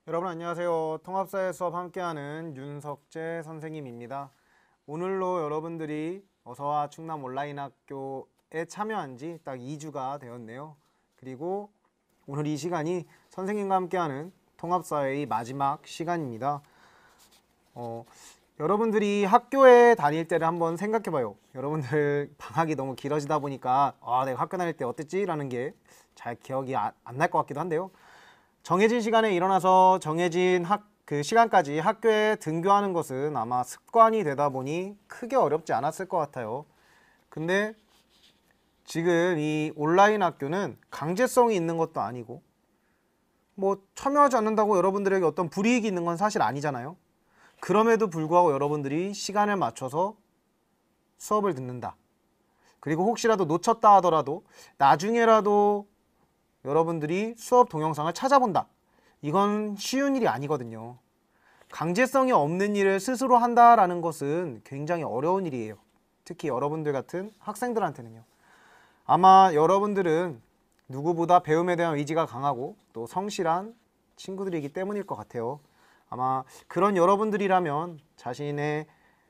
여러분 안녕하세요. 통합사회 수업 함께하는 윤석재 선생님입니다. 오늘로 여러분들이 어서와 충남 온라인학교에 참여한 지 딱 2주가 되었네요. 그리고 오늘 이 시간이 선생님과 함께하는 통합사회의 마지막 시간입니다. 여러분들이 학교에 다닐 때를 한번 생각해봐요. 여러분들 방학이 너무 길어지다 보니까 내가 학교 다닐 때 어땠지? 라는 게 잘 기억이 안 날 것 같기도 한데요. 정해진 시간에 일어나서 정해진 그 시간까지 학교에 등교하는 것은 아마 습관이 되다 보니 크게 어렵지 않았을 것 같아요. 근데 지금 이 온라인 학교는 강제성이 있는 것도 아니고 뭐 참여하지 않는다고 여러분들에게 어떤 불이익이 있는 건 사실 아니잖아요. 그럼에도 불구하고 여러분들이 시간을 맞춰서 수업을 듣는다. 그리고 혹시라도 놓쳤다 하더라도 나중에라도 여러분들이 수업 동영상을 찾아본다. 이건 쉬운 일이 아니거든요. 강제성이 없는 일을 스스로 한다라는 것은 굉장히 어려운 일이에요. 특히 여러분들 같은 학생들한테는요. 아마 여러분들은 누구보다 배움에 대한 의지가 강하고 또 성실한 친구들이기 때문일 것 같아요. 아마 그런 여러분들이라면 자신의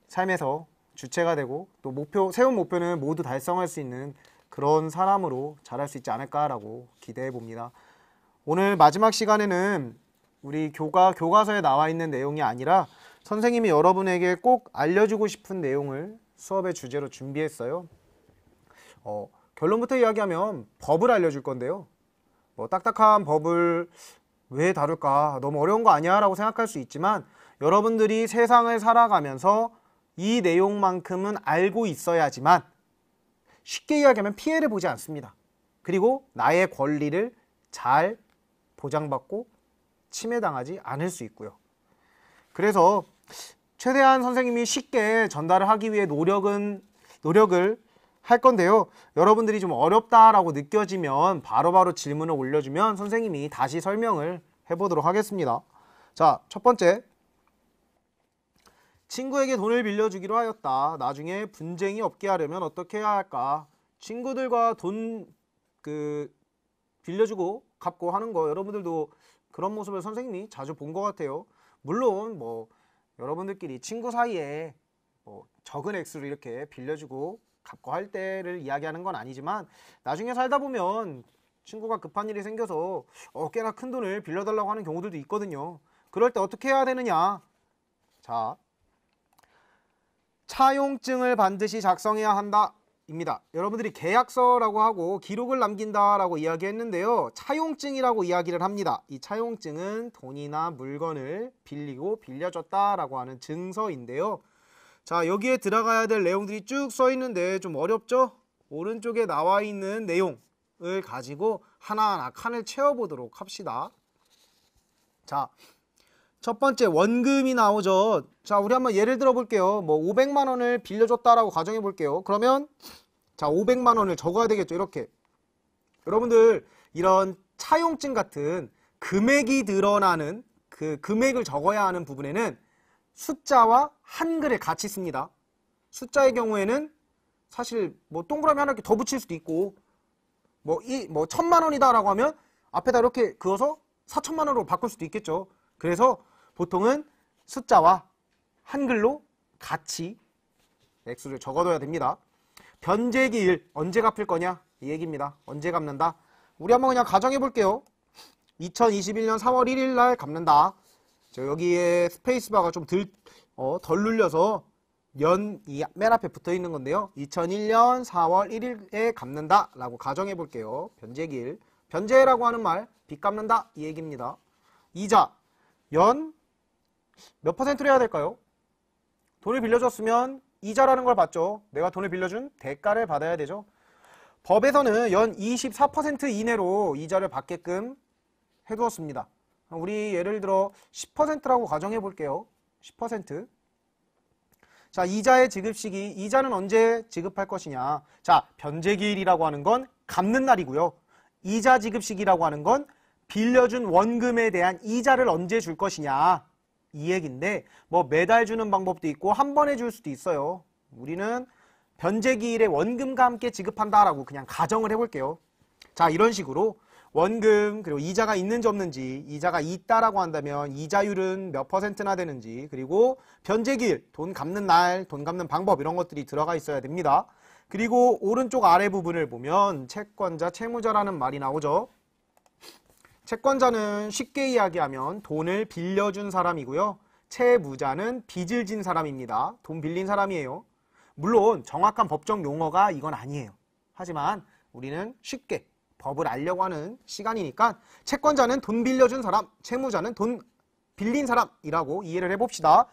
삶에서 주체가 되고 또 세운 목표는 모두 달성할 수 있는 그런 사람으로 자랄 수 있지 않을까라고 기대해 봅니다. 오늘 마지막 시간에는 우리 교과서에 나와 있는 내용이 아니라 선생님이 여러분에게 꼭 알려주고 싶은 내용을 수업의 주제로 준비했어요. 결론부터 이야기하면 법을 알려줄 건데요. 뭐 딱딱한 법을 왜 다룰까? 너무 어려운 거 아니야? 라고 생각할 수 있지만 여러분들이 세상을 살아가면서 이 내용만큼은 알고 있어야지만 쉽게 이야기하면 피해를 보지 않습니다. 그리고 나의 권리를 잘 보장받고 침해당하지 않을 수 있고요. 그래서 최대한 선생님이 쉽게 전달을 하기 위해 노력을 할 건데요. 여러분들이 좀 어렵다라고 느껴지면 바로바로 질문을 올려주면 선생님이 다시 설명을 해보도록 하겠습니다. 자, 첫 번째. 친구에게 돈을 빌려주기로 하였다. 나중에 분쟁이 없게 하려면 어떻게 해야 할까? 친구들과 돈 빌려주고 갚고 하는 거 여러분들도 그런 모습을 선생님이 자주 본 것 같아요. 물론 뭐 여러분들끼리 친구 사이에 뭐 적은 액수를 이렇게 빌려주고 갚고 할 때를 이야기하는 건 아니지만 나중에 살다 보면 친구가 급한 일이 생겨서 꽤나 큰 돈을 빌려달라고 하는 경우들도 있거든요. 그럴 때 어떻게 해야 되느냐? 자, 차용증을 반드시 작성해야 한다 입니다. 여러분들이 계약서라고 하고 기록을 남긴다라고 이야기했는데요. 차용증이라고 이야기를 합니다. 이 차용증은 돈이나 물건을 빌리고 빌려줬다라고 하는 증서인데요. 자, 여기에 들어가야 될 내용들이 쭉 써 있는데 좀 어렵죠? 오른쪽에 나와 있는 내용을 가지고 하나하나 칸을 채워보도록 합시다. 자, 첫 번째 원금이 나오죠. 자, 우리 한번 예를 들어 볼게요. 뭐 500만 원을 빌려줬다라고 가정해 볼게요. 그러면 자, 500만 원을 적어야 되겠죠. 이렇게. 여러분들 이런 차용증 같은 금액이 드러나는 그 금액을 적어야 하는 부분에는 숫자와 한글을 같이 씁니다. 숫자의 경우에는 사실 뭐 동그라미 하나 이렇게 더 붙일 수도 있고 뭐 1000만 원이다라고 하면 앞에다 이렇게 그어서 4천만 원으로 바꿀 수도 있겠죠. 그래서 보통은 숫자와 한글로 같이 액수를 적어둬야 됩니다. 변제기일 언제 갚을 거냐 이 얘기입니다. 언제 갚는다. 우리 한번 그냥 가정해 볼게요. 2021년 4월 1일 날 갚는다. 여기에 스페이스바가 좀 덜 눌려서 년이 맨 앞에 붙어 있는 건데요. 2001년 4월 1일에 갚는다 라고 가정해 볼게요. 변제기일. 변제라고 하는 말 빚 갚는다 이 얘기입니다. 이자 연 몇 퍼센트로 해야 될까요? 돈을 빌려줬으면 이자라는 걸 받죠. 내가 돈을 빌려준 대가를 받아야 되죠. 법에서는 연 24% 이내로 이자를 받게끔 해두었습니다. 우리 예를 들어 10%라고 가정해 볼게요. 10%. 자, 이자의 지급 시기, 이자는 언제 지급할 것이냐. 자, 변제기일이라고 하는 건 갚는 날이고요. 이자 지급 시기라고 하는 건 빌려준 원금에 대한 이자를 언제 줄 것이냐 이 얘기인데 뭐 매달 주는 방법도 있고 한 번에 줄 수도 있어요. 우리는 변제기일에 원금과 함께 지급한다라고 그냥 가정을 해볼게요. 자, 이런 식으로 원금 그리고 이자가 있는지 없는지, 이자가 있다라고 한다면 이자율은 몇 %나 되는지, 그리고 변제기일, 돈 갚는 날, 돈 갚는 방법 이런 것들이 들어가 있어야 됩니다. 그리고 오른쪽 아래 부분을 보면 채권자, 채무자라는 말이 나오죠. 채권자는 쉽게 이야기하면 돈을 빌려준 사람이고요. 채무자는 빚을 진 사람입니다. 돈 빌린 사람이에요. 물론 정확한 법적 용어가 이건 아니에요. 하지만 우리는 쉽게 법을 알려고 하는 시간이니까 채권자는 돈 빌려준 사람, 채무자는 돈 빌린 사람이라고 이해를 해봅시다.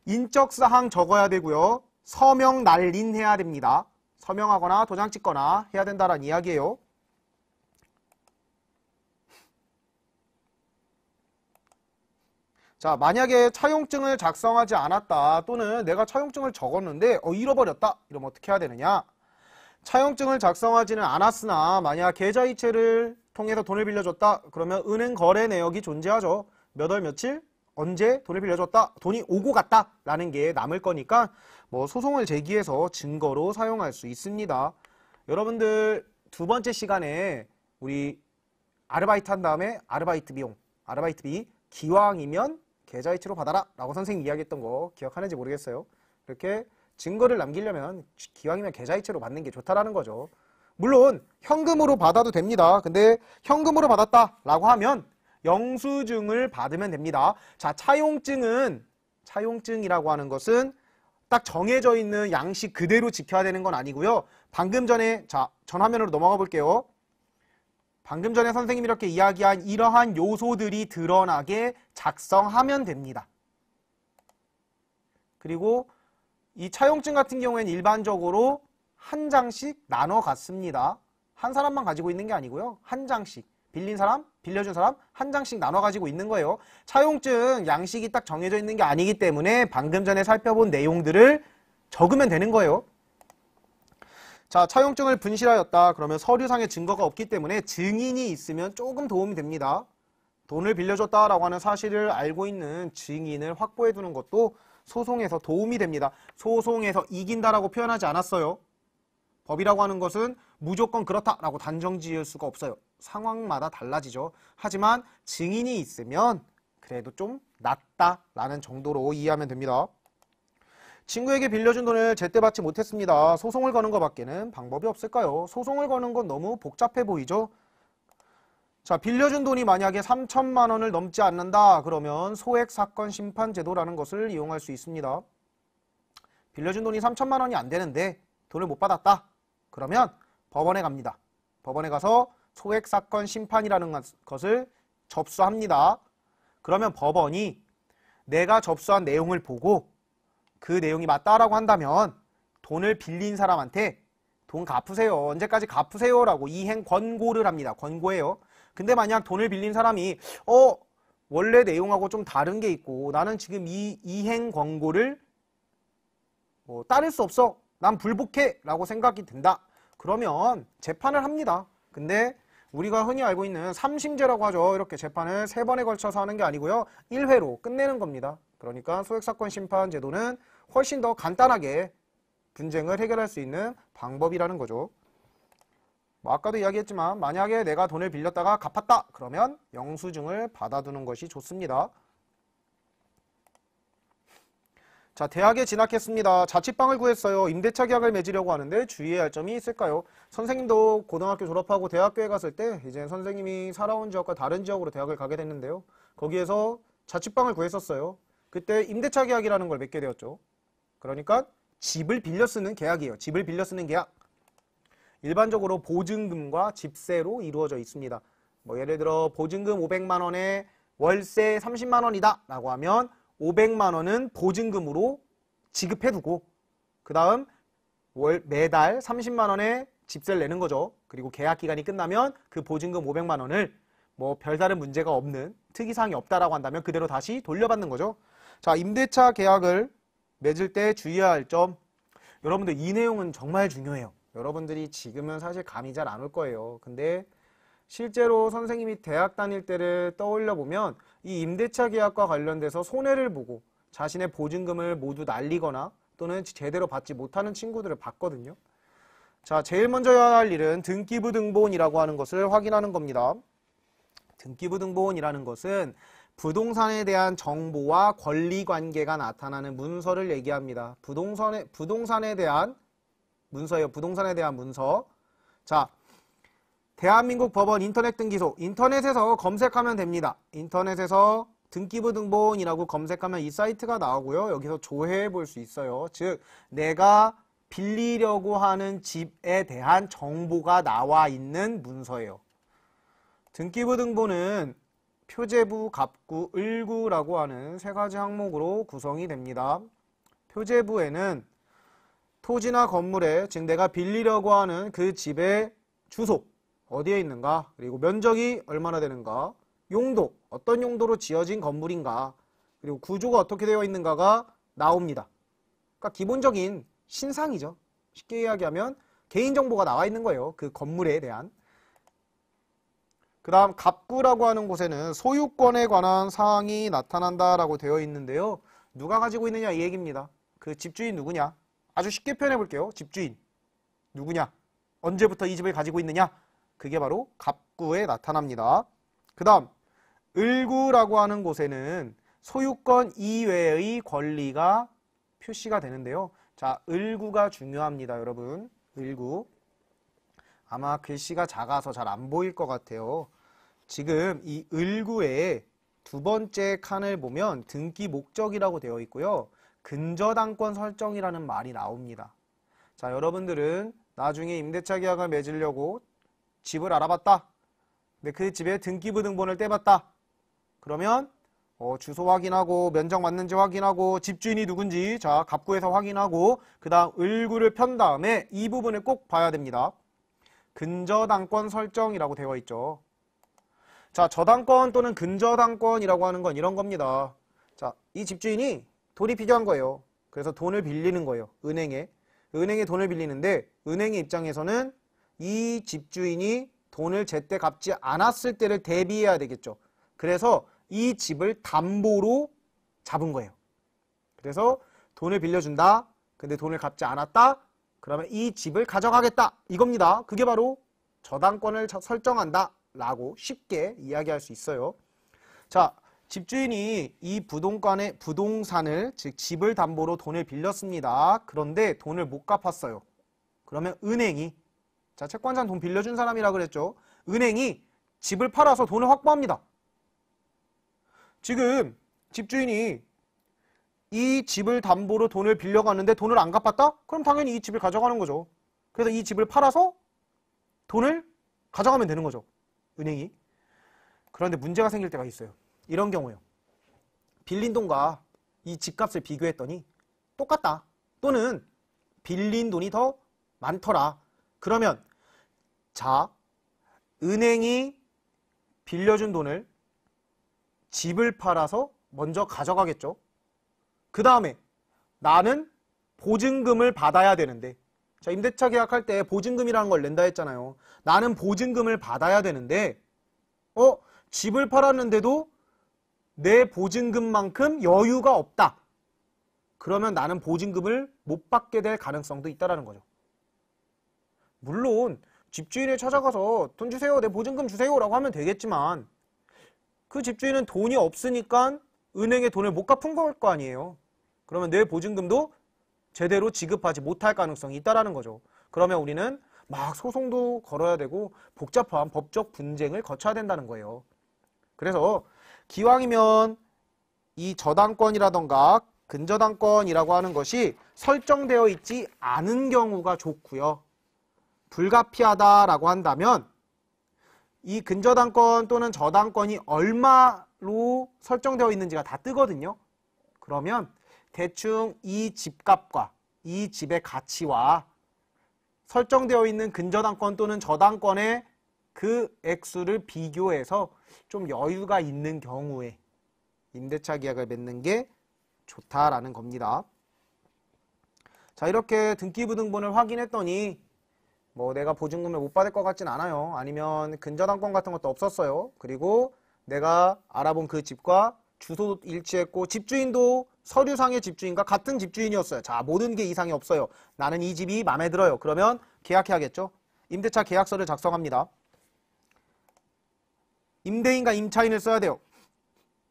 인적사항 적어야 되고요. 서명 날인해야 됩니다. 서명하거나 도장 찍거나 해야 된다는 이야기예요. 자, 만약에 차용증을 작성하지 않았다, 또는 내가 차용증을 적었는데 잃어버렸다, 이러면 어떻게 해야 되느냐? 차용증을 작성하지는 않았으나 만약 계좌이체를 통해서 돈을 빌려줬다, 그러면 은행 거래 내역이 존재하죠. 몇 월 며칠 언제 돈을 빌려줬다, 돈이 오고 갔다 라는 게 남을 거니까 뭐 소송을 제기해서 증거로 사용할 수 있습니다. 여러분들 두 번째 시간에 우리 아르바이트 한 다음에 아르바이트 비용, 아르바이트비 기왕이면 계좌이체로 받아라 라고 선생님이 이야기했던 거 기억하는지 모르겠어요. 이렇게 증거를 남기려면 기왕이면 계좌이체로 받는 게 좋다라는 거죠. 물론 현금으로 받아도 됩니다. 근데 현금으로 받았다라고 하면 영수증을 받으면 됩니다. 자, 차용증이라고 하는 것은 딱 정해져 있는 양식 그대로 지켜야 되는 건 아니고요. 방금 전에, 자, 전 화면으로 넘어가 볼게요. 방금 전에 선생님이 이렇게 이야기한 이러한 요소들이 드러나게 작성하면 됩니다. 그리고 이 차용증 같은 경우에는 일반적으로 한 장씩 나눠 갖습니다. 한 사람만 가지고 있는 게 아니고요. 한 장씩. 빌린 사람, 빌려준 사람 한 장씩 나눠 가지고 있는 거예요. 차용증 양식이 딱 정해져 있는 게 아니기 때문에 방금 전에 살펴본 내용들을 적으면 되는 거예요. 자, 차용증을 분실하였다. 그러면 서류상의 증거가 없기 때문에 증인이 있으면 조금 도움이 됩니다. 돈을 빌려줬다라고 하는 사실을 알고 있는 증인을 확보해 두는 것도 소송에서 도움이 됩니다. 소송에서 이긴다라고 표현하지 않았어요. 법이라고 하는 것은 무조건 그렇다라고 단정 지을 수가 없어요. 상황마다 달라지죠. 하지만 증인이 있으면 그래도 좀 낫다라는 정도로 이해하면 됩니다. 친구에게 빌려준 돈을 제때 받지 못했습니다. 소송을 거는 것밖에는 방법이 없을까요? 소송을 거는 건 너무 복잡해 보이죠? 자, 빌려준 돈이 만약에 3천만 원을 넘지 않는다, 그러면 소액사건 심판제도라는 것을 이용할 수 있습니다. 빌려준 돈이 3천만 원이 안 되는데 돈을 못 받았다. 그러면 법원에 갑니다. 법원에 가서 소액사건 심판이라는 것을 접수합니다. 그러면 법원이 내가 접수한 내용을 보고 그 내용이 맞다라고 한다면 돈을 빌린 사람한테 돈 갚으세요. 언제까지 갚으세요 라고 이행 권고를 합니다. 권고해요. 근데 만약 돈을 빌린 사람이 원래 내용하고 좀 다른 게 있고 나는 지금 이 이행 권고를 따를 수 없어. 난 불복해 라고 생각이 든다. 그러면 재판을 합니다. 근데 우리가 흔히 알고 있는 3심제라고 하죠. 이렇게 재판을 3번에 걸쳐서 하는 게 아니고요. 1회로 끝내는 겁니다. 그러니까 소액사건 심판 제도는 훨씬 더 간단하게 분쟁을 해결할 수 있는 방법이라는 거죠. 아까도 이야기했지만 만약에 내가 돈을 빌렸다가 갚았다. 그러면 영수증을 받아두는 것이 좋습니다. 자, 대학에 진학했습니다. 자취방을 구했어요. 임대차 계약을 맺으려고 하는데 주의해야 할 점이 있을까요? 선생님도 고등학교 졸업하고 대학교에 갔을 때 이제 선생님이 살아온 지역과 다른 지역으로 대학을 가게 됐는데요. 거기에서 자취방을 구했었어요. 그때 임대차 계약이라는 걸 맺게 되었죠. 그러니까 집을 빌려 쓰는 계약이에요. 집을 빌려 쓰는 계약. 일반적으로 보증금과 집세로 이루어져 있습니다. 예를 들어 보증금 500만 원에 월세 30만 원이다 라고 하면 500만 원은 보증금으로 지급해두고 그 다음 매달 30만 원의 집세를 내는 거죠. 그리고 계약 기간이 끝나면 그 보증금 500만 원을 별다른 문제가 없는 특이사항이 없다라고 한다면 그대로 다시 돌려받는 거죠. 자, 임대차 계약을 맺을 때 주의해야 할 점. 여러분들 이 내용은 정말 중요해요. 여러분들이 지금은 사실 감이 잘 안 올 거예요. 근데 실제로 선생님이 대학 다닐 때를 떠올려 보면 이 임대차 계약과 관련돼서 손해를 보고 자신의 보증금을 모두 날리거나 또는 제대로 받지 못하는 친구들을 봤거든요. 자, 제일 먼저 해야 할 일은 등기부 등본이라고 하는 것을 확인하는 겁니다. 등기부등본이라는 것은 부동산에 대한 정보와 권리관계가 나타나는 문서를 얘기합니다. 부동산에 대한 문서예요. 부동산에 대한 문서. 자, 대한민국 법원 인터넷 등기소. 인터넷에서 검색하면 됩니다. 인터넷에서 등기부등본이라고 검색하면 이 사이트가 나오고요. 여기서 조회해 볼 수 있어요. 즉, 내가 빌리려고 하는 집에 대한 정보가 나와 있는 문서예요. 등기부등본은 표제부, 갑구, 을구라고 하는 세 가지 항목으로 구성이 됩니다. 표제부에는 토지나 건물에, 즉 내가 빌리려고 하는 그 집의 주소, 어디에 있는가, 그리고 면적이 얼마나 되는가, 용도, 어떤 용도로 지어진 건물인가, 그리고 구조가 어떻게 되어 있는가가 나옵니다. 그러니까 기본적인 신상이죠. 쉽게 이야기하면 개인정보가 나와 있는 거예요. 그 건물에 대한. 그 다음 갑구라고 하는 곳에는 소유권에 관한 사항이 나타난다라고 되어 있는데요. 누가 가지고 있느냐 이 얘기입니다. 그 집주인 누구냐? 아주 쉽게 표현해 볼게요. 집주인 누구냐? 언제부터 이 집을 가지고 있느냐? 그게 바로 갑구에 나타납니다. 그 다음 을구라고 하는 곳에는 소유권 이외의 권리가 표시가 되는데요. 자, 을구가 중요합니다. 여러분. 을구. 아마 글씨가 작아서 잘 안 보일 것 같아요. 지금 이 을구의 두 번째 칸을 보면 등기 목적이라고 되어 있고요. 근저당권 설정이라는 말이 나옵니다. 자, 여러분들은 나중에 임대차 계약을 맺으려고 집을 알아봤다. 근데 그 집에 등기부등본을 떼봤다. 그러면 주소 확인하고 면적 맞는지 확인하고 집주인이 누군지 자 갑구에서 확인하고 그 다음 을구를 편 다음에 이 부분을 꼭 봐야 됩니다. 근저당권 설정이라고 되어 있죠. 자, 저당권 또는 근저당권이라고 하는 건 이런 겁니다. 자, 이 집주인이 돈이 필요한 거예요. 그래서 돈을 빌리는 거예요. 은행에 돈을 빌리는데 은행의 입장에서는 이 집주인이 돈을 제때 갚지 않았을 때를 대비해야 되겠죠. 그래서 이 집을 담보로 잡은 거예요. 그래서 돈을 빌려준다. 근데 돈을 갚지 않았다. 그러면 이 집을 가져가겠다. 이겁니다. 그게 바로 저당권을 설정한다. 라고 쉽게 이야기할 수 있어요. 자, 집주인이 이 부동산을 즉 집을 담보로 돈을 빌렸습니다. 그런데 돈을 못 갚았어요. 그러면 은행이 자, 채권자는 돈 빌려준 사람이라 그랬죠. 은행이 집을 팔아서 돈을 확보합니다. 지금 집주인이 이 집을 담보로 돈을 빌려갔는데 돈을 안 갚았다? 그럼 당연히 이 집을 가져가는 거죠. 그래서 이 집을 팔아서 돈을 가져가면 되는 거죠. 은행이. 그런데 문제가 생길 때가 있어요. 이런 경우요. 빌린 돈과 이 집값을 비교했더니 똑같다. 또는 빌린 돈이 더 많더라. 그러면 자, 은행이 빌려준 돈을 집을 팔아서 먼저 가져가겠죠. 그 다음에 나는 보증금을 받아야 되는데 자, 임대차 계약할 때 보증금이라는 걸 낸다 했잖아요. 나는 보증금을 받아야 되는데 집을 팔았는데도 내 보증금만큼 여유가 없다. 그러면 나는 보증금을 못 받게 될 가능성도 있다는 거죠. 물론 집주인을 찾아가서 돈 주세요, 내 보증금 주세요 라고 하면 되겠지만 그 집주인은 돈이 없으니까 은행에 돈을 못 갚은 걸 거 아니에요. 그러면 내 보증금도 제대로 지급하지 못할 가능성이 있다는 거죠. 그러면 우리는 막 소송도 걸어야 되고 복잡한 법적 분쟁을 거쳐야 된다는 거예요. 그래서 기왕이면 이 저당권이라던가 근저당권이라고 하는 것이 설정되어 있지 않은 경우가 좋고요. 불가피하다라고 한다면 이 근저당권 또는 저당권이 얼마로 설정되어 있는지가 다 뜨거든요. 그러면 대충 이 집값과 이 집의 가치와 설정되어 있는 근저당권 또는 저당권의 그 액수를 비교해서 좀 여유가 있는 경우에 임대차 계약을 맺는 게 좋다라는 겁니다. 자, 이렇게 등기부등본을 확인했더니 뭐 내가 보증금을 못 받을 것 같진 않아요. 아니면 근저당권 같은 것도 없었어요. 그리고 내가 알아본 그 집과 주소도 일치했고 집주인도 서류상의 집주인과 같은 집주인이었어요. 자, 모든 게 이상이 없어요. 나는 이 집이 마음에 들어요. 그러면 계약해야겠죠. 임대차 계약서를 작성합니다. 임대인과 임차인을 써야 돼요.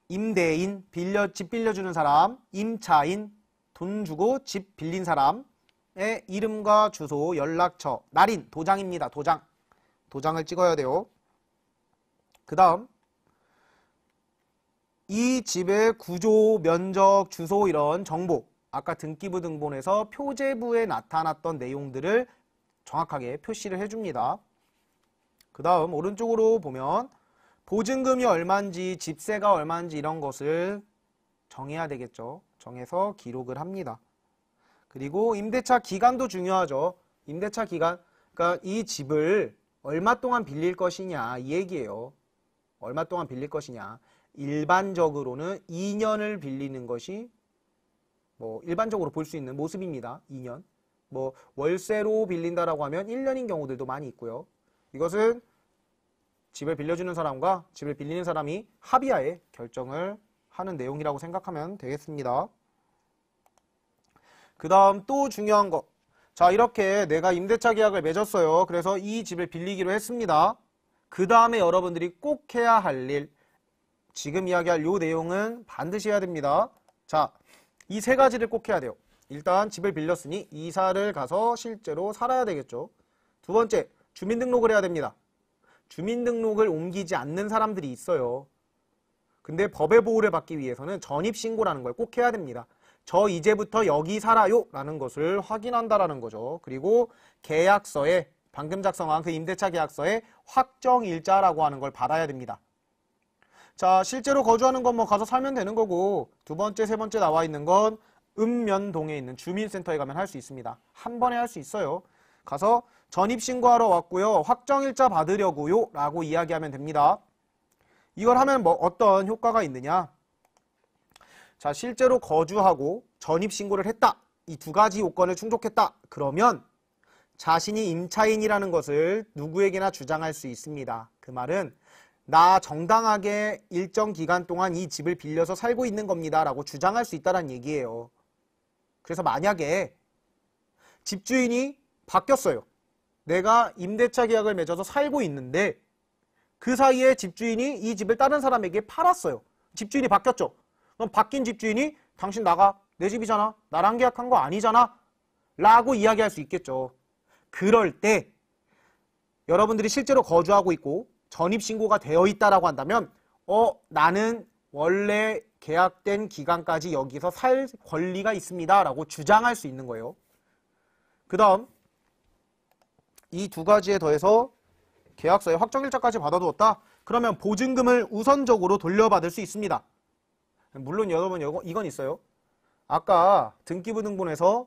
임대인, 집 빌려주는 사람, 임차인, 돈 주고 집 빌린 사람의 이름과 주소, 연락처, 날인, 도장입니다. 도장을 찍어야 돼요. 그 다음 이 집의 구조, 면적, 주소 이런 정보, 아까 등기부 등본에서 표제부에 나타났던 내용들을 정확하게 표시를 해줍니다. 그 다음 오른쪽으로 보면 보증금이 얼마인지, 집세가 얼마인지 이런 것을 정해야 되겠죠. 정해서 기록을 합니다. 그리고 임대차 기간도 중요하죠. 임대차 기간, 그러니까 이 집을 얼마 동안 빌릴 것이냐 이 얘기예요. 얼마 동안 빌릴 것이냐. 일반적으로는 2년을 빌리는 것이 일반적으로 볼 수 있는 모습입니다. 2년. 월세로 빌린다라고 하면 1년인 경우들도 많이 있고요. 이것은 집을 빌려주는 사람과 집을 빌리는 사람이 합의하에 결정을 하는 내용이라고 생각하면 되겠습니다. 그 다음 또 중요한 거. 자, 이렇게 내가 임대차 계약을 맺었어요. 그래서 이 집을 빌리기로 했습니다. 그 다음에 여러분들이 꼭 해야 할 일, 지금 이야기할 요 내용은 반드시 해야 됩니다. 자, 이 세 가지를 꼭 해야 돼요. 일단 집을 빌렸으니 이사를 가서 실제로 살아야 되겠죠. 두 번째, 주민등록을 해야 됩니다. 주민등록을 옮기지 않는 사람들이 있어요. 근데 법의 보호를 받기 위해서는 전입신고라는 걸 꼭 해야 됩니다. 저 이제부터 여기 살아요 라는 것을 확인한다라는 거죠. 그리고 계약서에, 방금 작성한 그 임대차 계약서에 확정일자라고 하는 걸 받아야 됩니다. 자, 실제로 거주하는 건 가서 살면 되는 거고, 두 번째, 세 번째 나와 있는 건 읍면동에 있는 주민센터에 가면 할 수 있습니다. 한 번에 할 수 있어요. 가서 전입신고하러 왔고요. 확정일자 받으려고요 라고 이야기하면 됩니다. 이걸 하면 어떤 효과가 있느냐. 자, 실제로 거주하고 전입신고를 했다. 이 두 가지 요건을 충족했다. 그러면 자신이 임차인이라는 것을 누구에게나 주장할 수 있습니다. 그 말은 나 정당하게 일정 기간 동안 이 집을 빌려서 살고 있는 겁니다 라고 주장할 수 있다는 얘기예요. 그래서 만약에 집주인이 바뀌었어요. 내가 임대차 계약을 맺어서 살고 있는데 그 사이에 집주인이 이 집을 다른 사람에게 팔았어요. 집주인이 바뀌었죠. 그럼 바뀐 집주인이 당신 나가, 내 집이잖아, 나랑 계약한 거 아니잖아 라고 이야기할 수 있겠죠. 그럴 때 여러분들이 실제로 거주하고 있고 전입신고가 되어 있다라고 한다면 나는 원래 계약된 기간까지 여기서 살 권리가 있습니다 라고 주장할 수 있는 거예요. 그 다음 이 두 가지에 더해서 계약서에 확정일자까지 받아두었다. 그러면 보증금을 우선적으로 돌려받을 수 있습니다. 물론 여러분 이건 있어요. 아까 등기부 등본에서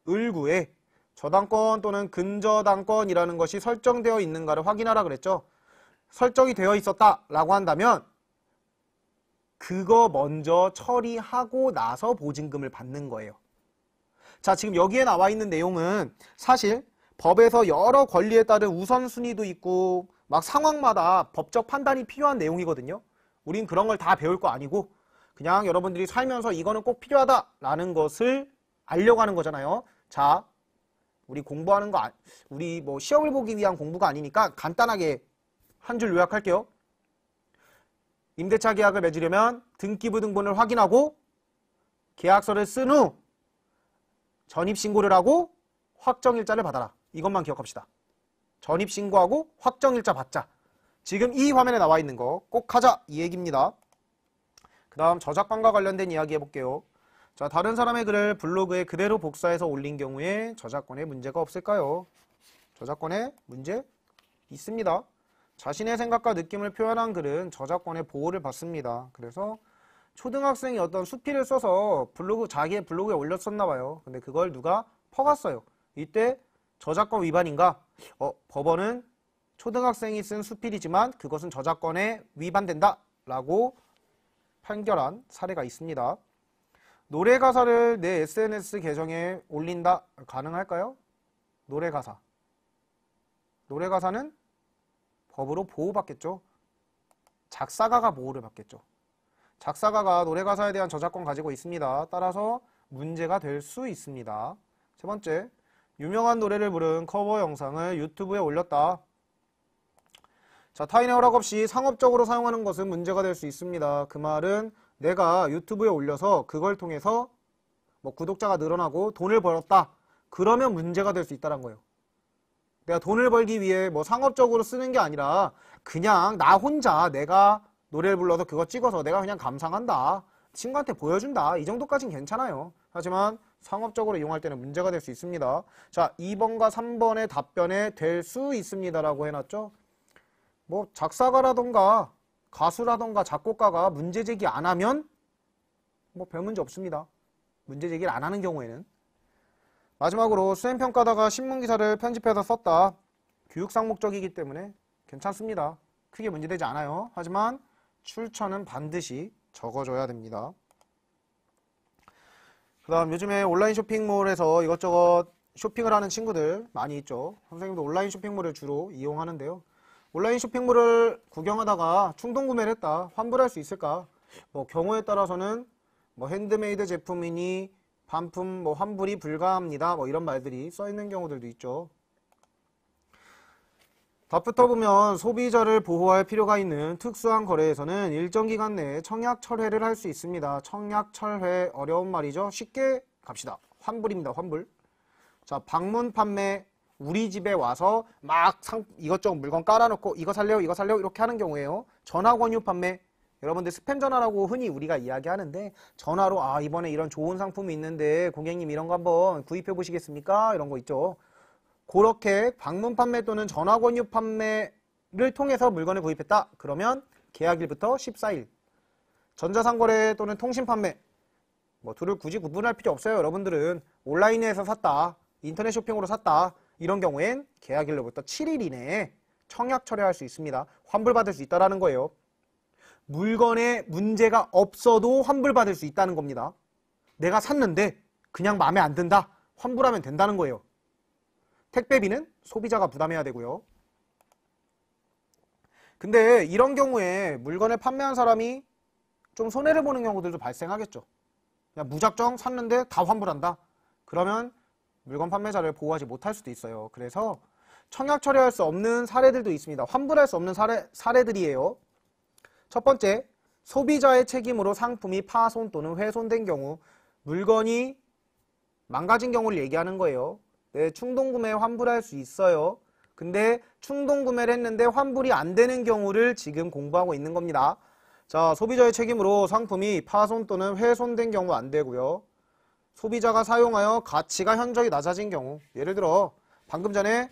을구에 저당권 또는 근저당권이라는 것이 설정되어 있는가를 확인하라 그랬죠. 설정이 되어 있었다라고 한다면 그거 먼저 처리하고 나서 보증금을 받는 거예요. 자, 지금 여기에 나와 있는 내용은 사실 법에서 여러 권리에 따른 우선순위도 있고 막 상황마다 법적 판단이 필요한 내용이거든요. 우린 그런 걸 다 배울 거 아니고 그냥 여러분들이 살면서 이거는 꼭 필요하다라는 것을 알려고 하는 거잖아요. 자, 우리 공부하는 거 우리 시험을 보기 위한 공부가 아니니까 간단하게 한 줄 요약할게요. 임대차 계약을 맺으려면 등기부 등본을 확인하고 계약서를 쓴 후 전입신고를 하고 확정일자를 받아라. 이것만 기억합시다. 전입신고하고 확정일자 받자. 지금 이 화면에 나와 있는 거 꼭 하자 이 얘기입니다. 그 다음 저작권과 관련된 이야기 해볼게요. 자, 다른 사람의 글을 블로그에 그대로 복사해서 올린 경우에 저작권에 문제가 없을까요? 저작권에 문제 있습니다. 자신의 생각과 느낌을 표현한 글은 저작권의 보호를 받습니다. 그래서 초등학생이 어떤 수필을 써서 자기의 블로그에 올렸었나 봐요. 근데 그걸 누가 퍼갔어요. 이때 저작권 위반인가? 법원은 초등학생이 쓴 수필이지만 그것은 저작권에 위반된다 라고 판결한 사례가 있습니다. 노래 가사를 내 SNS 계정에 올린다. 가능할까요? 노래 가사는 법으로 보호받겠죠. 작사가가 보호를 받겠죠. 작사가가 노래 가사에 대한 저작권 가지고 있습니다. 따라서 문제가 될 수 있습니다. 세 번째, 유명한 노래를 부른 커버 영상을 유튜브에 올렸다. 자, 타인의 허락 없이 상업적으로 사용하는 것은 문제가 될 수 있습니다. 그 말은 내가 유튜브에 올려서 그걸 통해서 뭐 구독자가 늘어나고 돈을 벌었다. 그러면 문제가 될 수 있다는 거예요. 내가 돈을 벌기 위해 뭐 상업적으로 쓰는 게 아니라 그냥 나 혼자 내가 노래를 불러서 그거 찍어서 내가 그냥 감상한다. 친구한테 보여준다. 이 정도까지는 괜찮아요. 하지만 상업적으로 이용할 때는 문제가 될 수 있습니다. 자, 2번과 3번의 답변에 될 수 있습니다라고 해놨죠. 뭐 작사가라던가 가수라던가 작곡가가 문제 제기 안 하면 뭐 별 문제 없습니다. 문제 제기를 안 하는 경우에는. 마지막으로 수행평가다가 신문기사를 편집해서 썼다. 교육상 목적이기 때문에 괜찮습니다. 크게 문제되지 않아요. 하지만 출처는 반드시 적어줘야 됩니다. 그 다음 요즘에 온라인 쇼핑몰에서 이것저것 쇼핑을 하는 친구들 많이 있죠. 선생님도 온라인 쇼핑몰을 주로 이용하는데요. 온라인 쇼핑몰을 구경하다가 충동구매를 했다. 환불할 수 있을까? 뭐 경우에 따라서는 뭐 핸드메이드 제품이니 반품 뭐 환불이 불가합니다. 뭐 이런 말들이 써 있는 경우들도 있죠. 답부터 보면 소비자를 보호할 필요가 있는 특수한 거래에서는 일정 기간 내에 청약 철회를 할 수 있습니다. 청약 철회 어려운 말이죠. 쉽게 갑시다. 환불입니다. 환불. 자, 방문 판매 우리 집에 와서 막 이것저것 물건 깔아놓고 이거 살래요? 이거 살래요? 이렇게 하는 경우에요. 전화 권유 판매. 여러분들 스팸 전화라고 흔히 우리가 이야기하는데 전화로 아 이번에 이런 좋은 상품이 있는데 고객님 이런 거 한번 구입해 보시겠습니까? 이런 거 있죠. 그렇게 방문 판매 또는 전화 권유 판매를 통해서 물건을 구입했다. 그러면 계약일부터 14일. 전자상거래 또는 통신 판매. 뭐 둘을 굳이 구분할 필요 없어요. 여러분들은 온라인에서 샀다. 인터넷 쇼핑으로 샀다. 이런 경우엔 계약일로부터 7일 이내에 청약 철회할 수 있습니다. 환불받을 수 있다는 거예요. 물건에 문제가 없어도 환불받을 수 있다는 겁니다. 내가 샀는데 그냥 마음에 안 든다. 환불하면 된다는 거예요. 택배비는 소비자가 부담해야 되고요. 근데 이런 경우에 물건을 판매한 사람이 좀 손해를 보는 경우들도 발생하겠죠. 그냥 무작정 샀는데 다 환불한다. 그러면 물건 판매자를 보호하지 못할 수도 있어요. 그래서 청약 처리할 수 없는 사례들도 있습니다. 환불할 수 없는 사례들이에요. 첫 번째, 소비자의 책임으로 상품이 파손 또는 훼손된 경우, 물건이 망가진 경우를 얘기하는 거예요. 네, 충동구매 환불할 수 있어요. 근데 충동구매를 했는데 환불이 안 되는 경우를 지금 공부하고 있는 겁니다. 자, 소비자의 책임으로 상품이 파손 또는 훼손된 경우 안 되고요. 소비자가 사용하여 가치가 현저히 낮아진 경우, 예를 들어 방금 전에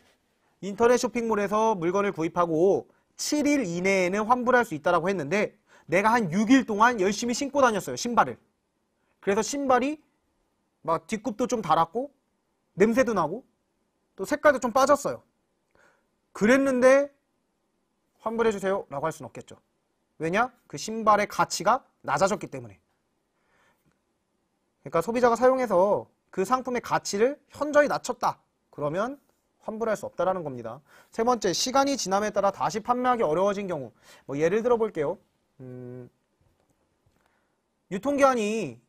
인터넷 쇼핑몰에서 물건을 구입하고 7일 이내에는 환불할 수 있다고 했는데 내가 한 6일 동안 열심히 신고 다녔어요. 신발을. 그래서 신발이 막 뒷굽도 좀 닳았고 냄새도 나고 또 색깔도 좀 빠졌어요. 그랬는데 환불해주세요 라고 할 수는 없겠죠. 왜냐? 그 신발의 가치가 낮아졌기 때문에. 그러니까 소비자가 사용해서 그 상품의 가치를 현저히 낮췄다. 그러면 환불할 수 없다라는 겁니다. 세 번째, 시간이 지남에 따라 다시 판매하기 어려워진 경우. 뭐 예를 들어 볼게요. 유통기한이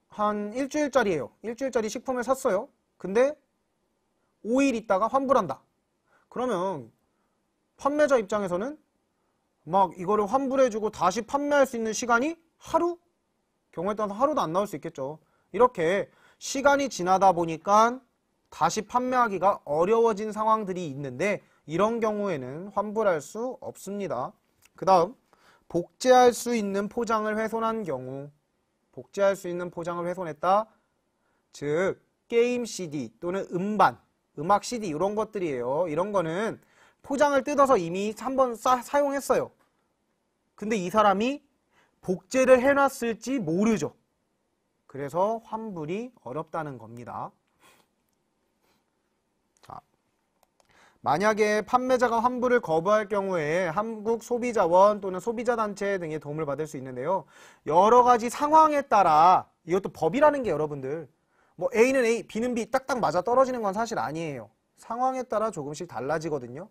한 일주일짜리예요. 일주일짜리 식품을 샀어요. 근데 5일 있다가 환불한다. 그러면 판매자 입장에서는 막 이거를 환불해주고 다시 판매할 수 있는 시간이 하루? 경우에 따라서 하루도 안 나올 수 있겠죠. 이렇게 시간이 지나다 보니까 다시 판매하기가 어려워진 상황들이 있는데 이런 경우에는 환불할 수 없습니다. 그 다음, 복제할 수 있는 포장을 훼손한 경우. 복제할 수 있는 포장을 훼손했다. 즉 게임 CD 또는 음반, 음악 CD 이런 것들이에요. 이런 거는 포장을 뜯어서 이미 한번 사용했어요. 근데 이 사람이 복제를 해놨을지 모르죠. 그래서 환불이 어렵다는 겁니다. 자, 만약에 판매자가 환불을 거부할 경우에 한국소비자원 또는 소비자단체 등의 도움을 받을 수 있는데요. 여러 가지 상황에 따라, 이것도 법이라는 게 여러분들 뭐 A는 A, B는 B 딱딱 맞아 떨어지는 건 사실 아니에요. 상황에 따라 조금씩 달라지거든요.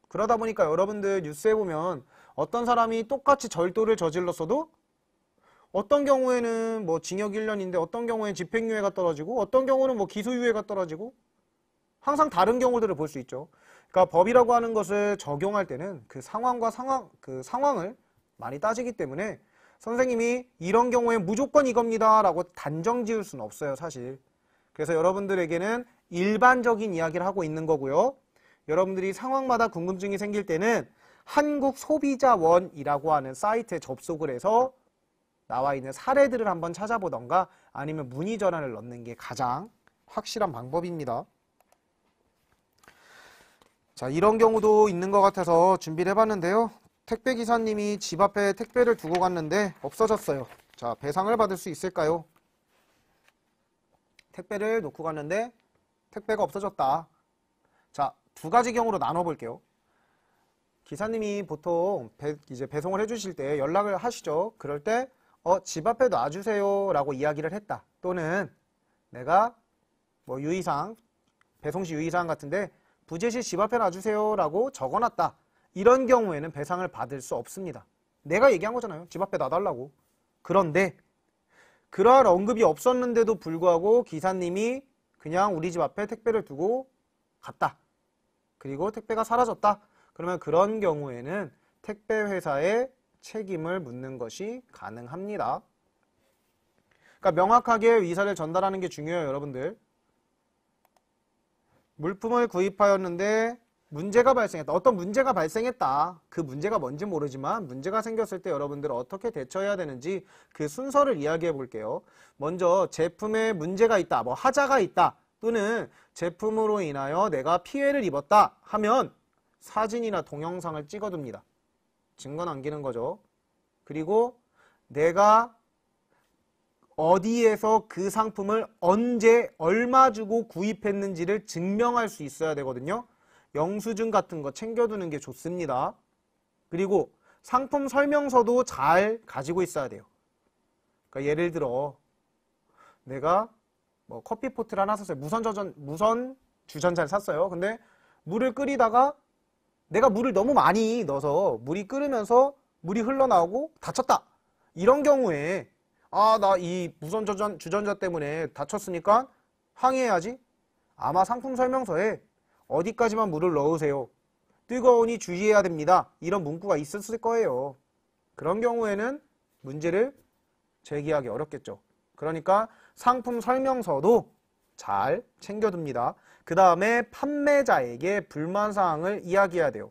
그러다 보니까 여러분들 뉴스에 보면 어떤 사람이 똑같이 절도를 저질렀어도 어떤 경우에는 뭐 징역 1년인데 어떤 경우에는 집행유예가 떨어지고 어떤 경우는 뭐 기소유예가 떨어지고 항상 다른 경우들을 볼 수 있죠. 그러니까 법이라고 하는 것을 적용할 때는 그 상황을 많이 따지기 때문에 선생님이 이런 경우에 무조건 이겁니다 라고 단정 지을 수는 없어요, 사실. 그래서 여러분들에게는 일반적인 이야기를 하고 있는 거고요. 여러분들이 상황마다 궁금증이 생길 때는 한국소비자원이라고 하는 사이트에 접속을 해서 나와 있는 사례들을 한번 찾아보던가 아니면 문의 전환을 넣는 게 가장 확실한 방법입니다. 자, 이런 경우도 있는 것 같아서 준비를 해봤는데요. 택배기사님이 집 앞에 택배를 두고 갔는데 없어졌어요. 자, 배상을 받을 수 있을까요? 택배를 놓고 갔는데 택배가 없어졌다. 자, 두 가지 경우로 나눠볼게요. 기사님이 보통 이제 배송을 해주실 때 연락을 하시죠. 그럴 때 집 앞에 놔주세요 라고 이야기를 했다. 또는 내가 뭐 유의사항, 배송시 유의사항 같은데 부재시 집 앞에 놔주세요 라고 적어놨다. 이런 경우에는 배상을 받을 수 없습니다. 내가 얘기한 거잖아요. 집 앞에 놔달라고. 그런데 그러한 언급이 없었는데도 불구하고 기사님이 그냥 우리 집 앞에 택배를 두고 갔다. 그리고 택배가 사라졌다. 그러면 그런 경우에는 택배회사에 책임을 묻는 것이 가능합니다. 그러니까 명확하게 의사를 전달하는 게 중요해요, 여러분들. 물품을 구입하였는데 문제가 발생했다. 어떤 문제가 발생했다. 그 문제가 뭔지 모르지만 문제가 생겼을 때 여러분들 어떻게 대처해야 되는지 그 순서를 이야기해 볼게요. 먼저 제품에 문제가 있다. 뭐 하자가 있다. 또는 제품으로 인하여 내가 피해를 입었다 하면 사진이나 동영상을 찍어둡니다. 증거 남기는 거죠. 그리고 내가 어디에서 그 상품을 언제 얼마 주고 구입했는지를 증명할 수 있어야 되거든요. 영수증 같은 거 챙겨두는 게 좋습니다. 그리고 상품 설명서도 잘 가지고 있어야 돼요. 그러니까 예를 들어 내가 뭐 커피포트를 하나 샀어요. 무선 주전자를 샀어요. 근데 물을 끓이다가 내가 물을 너무 많이 넣어서 물이 끓으면서 물이 흘러나오고 다쳤다. 이런 경우에 나 이 무선 주전자 때문에 다쳤으니까 항의해야지. 아마 상품 설명서에 어디까지만 물을 넣으세요. 뜨거우니 주의해야 됩니다. 이런 문구가 있었을 거예요. 그런 경우에는 문제를 제기하기 어렵겠죠. 그러니까 상품 설명서도 잘 챙겨둡니다. 그 다음에 판매자에게 불만사항을 이야기해야 돼요.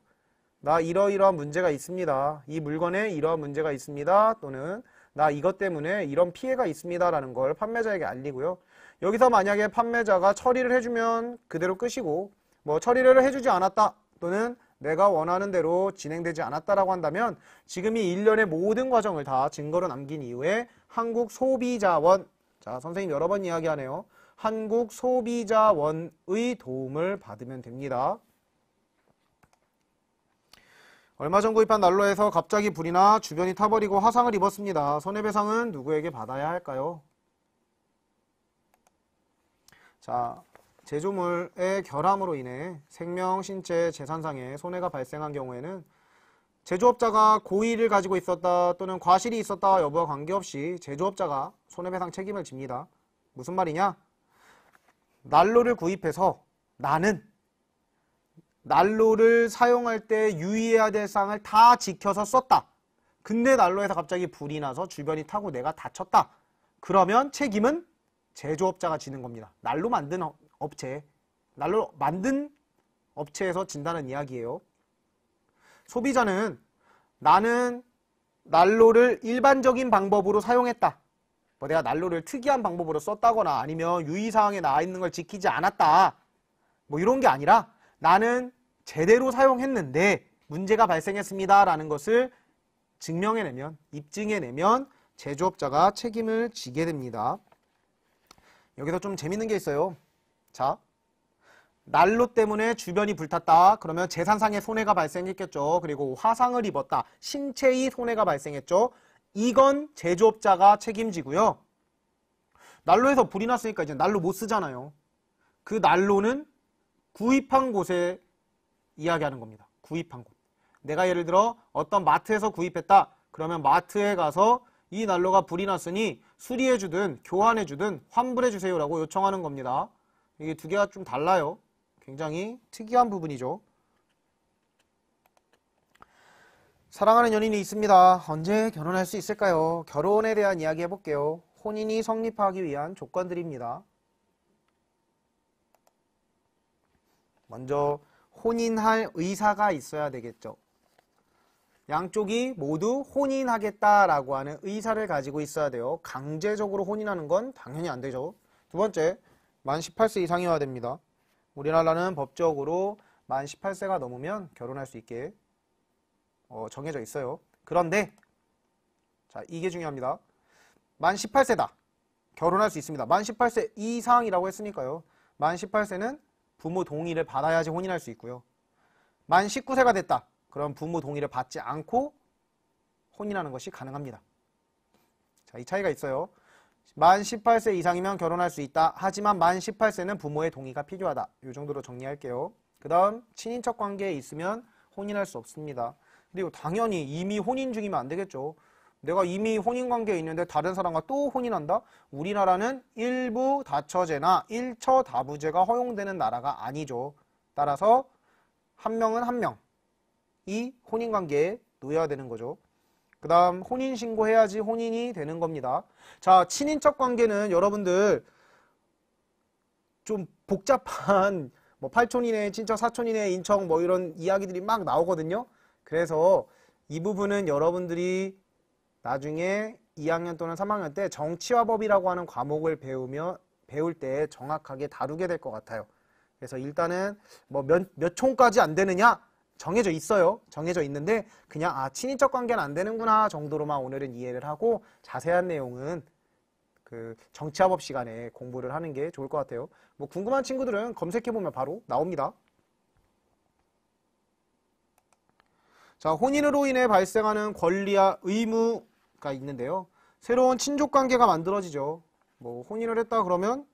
나 이러이러한 문제가 있습니다. 이 물건에 이러한 문제가 있습니다. 또는 나 이것 때문에 이런 피해가 있습니다. 라는 걸 판매자에게 알리고요. 여기서 만약에 판매자가 처리를 해주면 그대로 끝이고 뭐 처리를 해주지 않았다. 또는 내가 원하는 대로 진행되지 않았다라고 한다면 지금 이 일련의 모든 과정을 다 증거로 남긴 이후에 한국소비자원, 자 선생님 여러 번 이야기하네요. 한국소비자원의 도움을 받으면 됩니다. 얼마 전 구입한 난로에서 갑자기 불이 나 주변이 타버리고 화상을 입었습니다. 손해배상은 누구에게 받아야 할까요? 자, 제조물의 결함으로 인해 생명, 신체, 재산상의 손해가 발생한 경우에는 제조업자가 고의를 가지고 있었다 또는 과실이 있었다 여부와 관계없이 제조업자가 손해배상 책임을 집니다. 무슨 말이냐? 난로를 구입해서 나는 난로를 사용할 때 유의해야 될 사항을 다 지켜서 썼다. 근데 난로에서 갑자기 불이 나서 주변이 타고 내가 다쳤다. 그러면 책임은 제조업자가 지는 겁니다. 난로 만든 업체, 난로 만든 업체에서 진다는 이야기예요. 소비자는 나는 난로를 일반적인 방법으로 사용했다. 뭐 내가 난로를 특이한 방법으로 썼다거나 아니면 유의사항에 나와 있는 걸 지키지 않았다. 뭐 이런 게 아니라 나는 제대로 사용했는데 문제가 발생했습니다. 라는 것을 증명해내면, 입증해내면 제조업자가 책임을 지게 됩니다. 여기서 좀 재밌는 게 있어요. 자, 난로 때문에 주변이 불탔다. 그러면 재산상의 손해가 발생했겠죠. 그리고 화상을 입었다. 신체의 손해가 발생했죠. 이건 제조업자가 책임지고요. 난로에서 불이 났으니까 이제 난로 못 쓰잖아요. 그 난로는 구입한 곳에 이야기하는 겁니다. 구입한 곳. 내가 예를 들어 어떤 마트에서 구입했다. 그러면 마트에 가서 이 난로가 불이 났으니 수리해주든 교환해주든 환불해주세요라고 요청하는 겁니다. 이게 두 개가 좀 달라요. 굉장히 특이한 부분이죠. 사랑하는 연인이 있습니다. 언제 결혼할 수 있을까요? 결혼에 대한 이야기 해볼게요. 혼인이 성립하기 위한 조건들입니다. 먼저 혼인할 의사가 있어야 되겠죠. 양쪽이 모두 혼인하겠다라고 하는 의사를 가지고 있어야 돼요. 강제적으로 혼인하는 건 당연히 안 되죠. 두 번째, 만 18세 이상이어야 됩니다. 우리나라는 법적으로 만 18세가 넘으면 결혼할 수 있게 정해져 있어요. 그런데 자, 이게 중요합니다. 만 18세다. 결혼할 수 있습니다. 만 18세 이상이라고 했으니까요. 만 18세는 부모 동의를 받아야지 혼인할 수 있고요. 만 19세가 됐다. 그럼 부모 동의를 받지 않고 혼인하는 것이 가능합니다. 자, 이 차이가 있어요. 만 18세 이상이면 결혼할 수 있다. 하지만 만 18세는 부모의 동의가 필요하다. 이 정도로 정리할게요. 그 다음 친인척 관계에 있으면 혼인할 수 없습니다. 그리고 당연히 이미 혼인 중이면 안 되겠죠. 내가 이미 혼인 관계에 있는데 다른 사람과 또 혼인한다? 우리나라는 일부 다처제나 일처 다부제가 허용되는 나라가 아니죠. 따라서 한 명은 한 명이 혼인 관계에 놓여야 되는 거죠. 그 다음 혼인 신고해야지 혼인이 되는 겁니다. 자, 친인척 관계는 여러분들 좀 복잡한 뭐 팔촌이네, 친척, 사촌이네, 인척 뭐 이런 이야기들이 막 나오거든요. 그래서 이 부분은 여러분들이 나중에 2학년 또는 3학년 때 정치화법이라고 하는 과목을 배울 때 정확하게 다루게 될 것 같아요. 그래서 일단은 뭐 몇 총까지 안 되느냐? 정해져 있어요. 정해져 있는데 그냥 친인척 관계는 안 되는구나 정도로만 오늘은 이해를 하고 자세한 내용은 그 정치화법 시간에 공부를 하는 게 좋을 것 같아요. 뭐 궁금한 친구들은 검색해보면 바로 나옵니다. 자, 혼인으로 인해 발생하는 권리와 의무가 있는데요. 새로운 친족관계가 만들어지죠. 뭐 혼인을 했다 그러면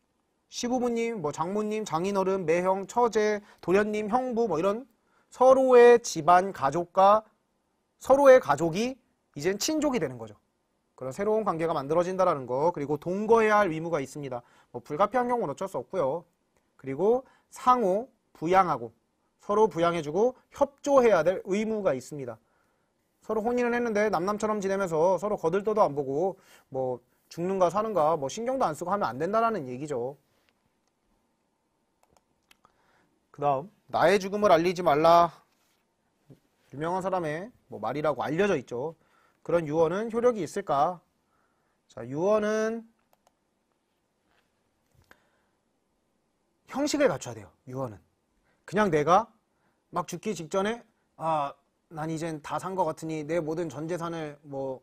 시부모님, 뭐 장모님, 장인어른, 매형, 처제, 도련님, 형부 뭐 이런 서로의 집안 가족과 서로의 가족이 이젠 친족이 되는 거죠. 그런 새로운 관계가 만들어진다는 거. 그리고 동거해야 할 의무가 있습니다. 뭐 불가피한 경우는 어쩔 수 없고요. 그리고 상호 부양하고 서로 부양해주고 협조해야 될 의무가 있습니다. 서로 혼인을 했는데 남남처럼 지내면서 서로 거들떠도 안 보고 뭐 죽는가 사는가 뭐 신경도 안 쓰고 하면 안 된다는 얘기죠. 그 다음 나의 죽음을 알리지 말라. 유명한 사람의 뭐 말이라고 알려져 있죠. 그런 유언은 효력이 있을까? 자, 유언은 형식을 갖춰야 돼요. 유언은 그냥 내가 막 죽기 직전에 난 이젠 다 산 것 같으니 내 모든 전 재산을 뭐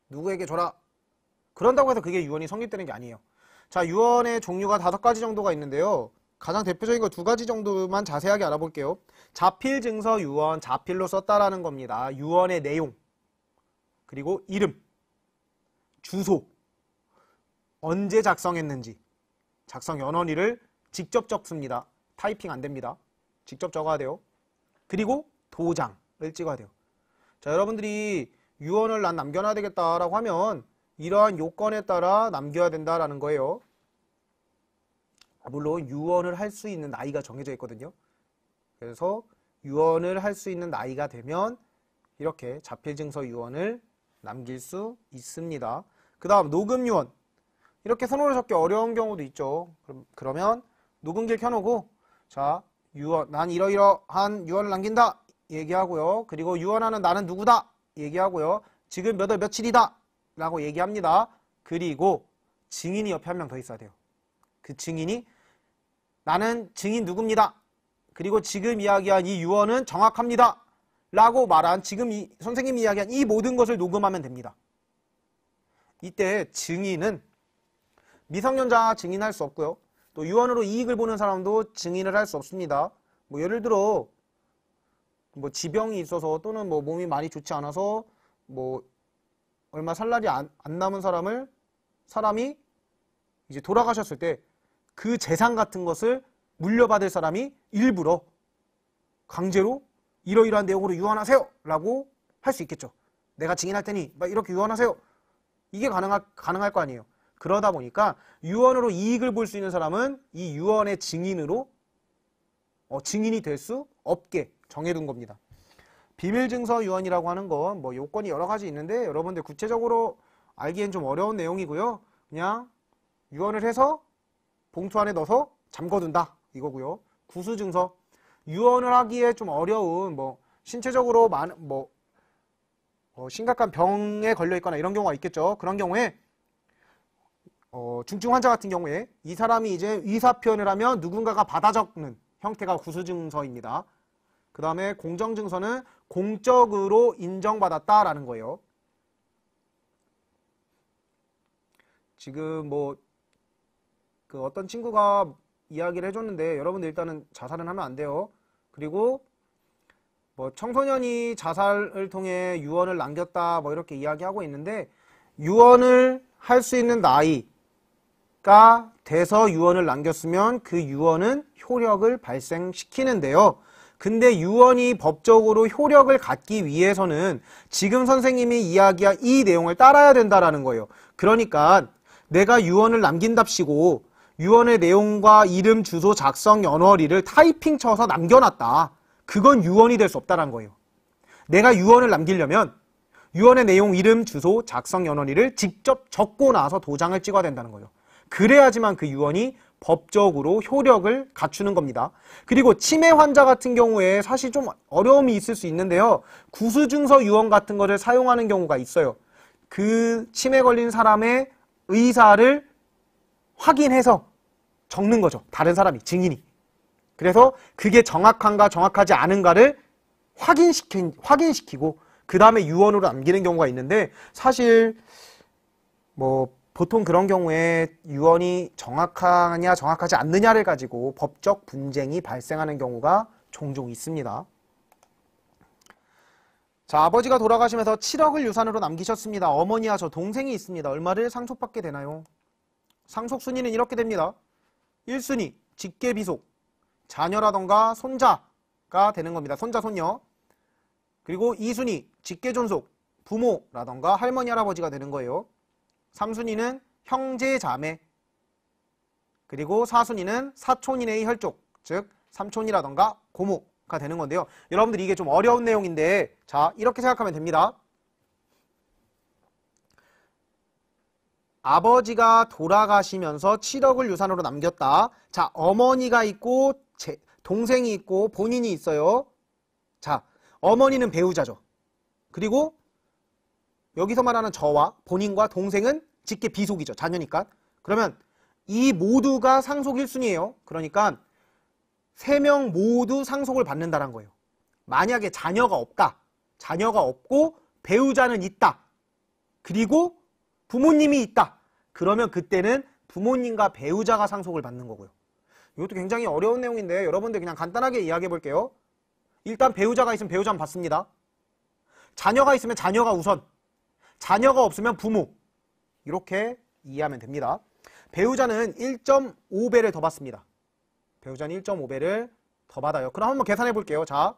누구에게 줘라. 그런다고 해서 그게 유언이 성립되는 게 아니에요. 자, 유언의 종류가 5가지 정도가 있는데요. 가장 대표적인 거 2가지 정도만 자세하게 알아볼게요. 자필 증서 유언, 자필로 썼다라는 겁니다. 유언의 내용, 그리고 이름, 주소, 언제 작성했는지, 작성 연원일을 직접 적습니다. 타이핑 안 됩니다. 직접 적어야 돼요. 그리고 도장을 찍어야 돼요. 자, 여러분들이 유언을 난 남겨놔야 되겠다라고 하면 이러한 요건에 따라 남겨야 된다라는 거예요. 물론 유언을 할 수 있는 나이가 정해져 있거든요. 그래서 유언을 할 수 있는 나이가 되면 이렇게 자필증서 유언을 남길 수 있습니다. 그 다음 녹음 유언. 이렇게 선호를 적기 어려운 경우도 있죠. 그러면 녹음기를 켜놓고 자, 유언, 난 이러이러한 유언을 남긴다 얘기하고요. 그리고 유언하는 나는 누구다 얘기하고요. 지금 몇 월 며칠이다 라고 얘기합니다. 그리고 증인이 옆에 한 명 더 있어야 돼요. 그 증인이 나는 증인 누굽니다. 그리고 지금 이야기한 이 유언은 정확합니다. 라고 말한 지금 선생님이 이야기한 이 모든 것을 녹음하면 됩니다. 이때 증인은 미성년자 증인할 수 없고요. 또 유언으로 이익을 보는 사람도 증인을 할 수 없습니다. 뭐 예를 들어 뭐 지병이 있어서 또는 뭐 몸이 많이 좋지 않아서 뭐 얼마 살 날이 안 남은 사람이 이제 돌아가셨을 때 그 재산 같은 것을 물려받을 사람이 일부러 강제로 이러이러한 내용으로 유언하세요 라고 할 수 있겠죠. 내가 증인할 테니 막 이렇게 유언하세요. 이게 가능할 거 아니에요. 그러다 보니까 유언으로 이익을 볼 수 있는 사람은 이 유언의 증인으로 증인이 될 수 없게 정해둔 겁니다. 비밀증서 유언이라고 하는 건 뭐 요건이 여러 가지 있는데 여러분들 구체적으로 알기엔 좀 어려운 내용이고요. 그냥 유언을 해서 봉투 안에 넣어서 잠궈둔다 이거고요. 구수증서 유언을 하기에 좀 어려운 신체적으로 심각한 병에 걸려 있거나 이런 경우가 있겠죠. 그런 경우에 중증 환자 같은 경우에 이 사람이 이제 의사표현을 하면 누군가가 받아 적는 형태가 구수증서입니다. 그 다음에 공정증서는 공적으로 인정받았다라는 거예요. 지금 그 어떤 친구가 이야기를 해줬는데 여러분들 일단은 자살은 하면 안 돼요. 그리고 청소년이 자살을 통해 유언을 남겼다 이렇게 이야기하고 있는데 유언을 할 수 있는 나이가 돼서 유언을 남겼으면 그 유언은 효력을 발생시키는데요. 근데 유언이 법적으로 효력을 갖기 위해서는 지금 선생님이 이야기한 이 내용을 따라야 된다라는 거예요. 그러니까 내가 유언을 남긴답시고 유언의 내용과 이름, 주소, 작성, 연월일을 타이핑 쳐서 남겨놨다. 그건 유언이 될 수 없다는 거예요. 내가 유언을 남기려면 유언의 내용, 이름, 주소, 작성, 연월일을 직접 적고 나서 도장을 찍어야 된다는 거예요. 그래야지만 그 유언이 법적으로 효력을 갖추는 겁니다. 그리고 치매 환자 같은 경우에 사실 좀 어려움이 있을 수 있는데요. 구수증서 유언 같은 거를 사용하는 경우가 있어요. 그 치매 걸린 사람의 의사를 확인해서 적는 거죠. 다른 사람이, 증인이. 그래서 그게 정확한가 정확하지 않은가를 확인시키고 그 다음에 유언으로 남기는 경우가 있는데 사실 보통 그런 경우에 유언이 정확하냐 정확하지 않느냐를 가지고 법적 분쟁이 발생하는 경우가 종종 있습니다. 자, 아버지가 돌아가시면서 7억을 유산으로 남기셨습니다. 어머니와 저 동생이 있습니다. 얼마를 상속받게 되나요? 상속순위는 이렇게 됩니다. 1순위 직계비속, 자녀라던가 손자가 되는 겁니다. 손자, 손녀. 그리고 2순위 직계존속, 부모라던가 할머니, 할아버지가 되는 거예요. 3순위는 형제, 자매. 그리고 4순위는 사촌 이내의 혈족, 즉 삼촌이라던가 고모가 되는 건데요. 여러분들 이게 좀 어려운 내용인데 자, 이렇게 생각하면 됩니다. 아버지가 돌아가시면서 7억을 유산으로 남겼다. 자, 어머니가 있고 동생이 있고 본인이 있어요. 자, 어머니는 배우자죠. 그리고 여기서 말하는 저와 본인과 동생은 직계 비속이죠. 자녀니까. 그러면 이 모두가 상속 1순위예요. 그러니까 3명 모두 상속을 받는다는 거예요. 만약에 자녀가 없다. 자녀가 없고 배우자는 있다. 그리고 부모님이 있다. 그러면 그때는 부모님과 배우자가 상속을 받는 거고요. 이것도 굉장히 어려운 내용인데 여러분들 그냥 간단하게 이야기해 볼게요. 일단 배우자가 있으면 배우자는 받습니다. 자녀가 있으면 자녀가 우선, 자녀가 없으면 부모. 이렇게 이해하면 됩니다. 배우자는 1.5배를 더 받습니다. 배우자는 1.5배를 더 받아요. 그럼 한번 계산해 볼게요. 자,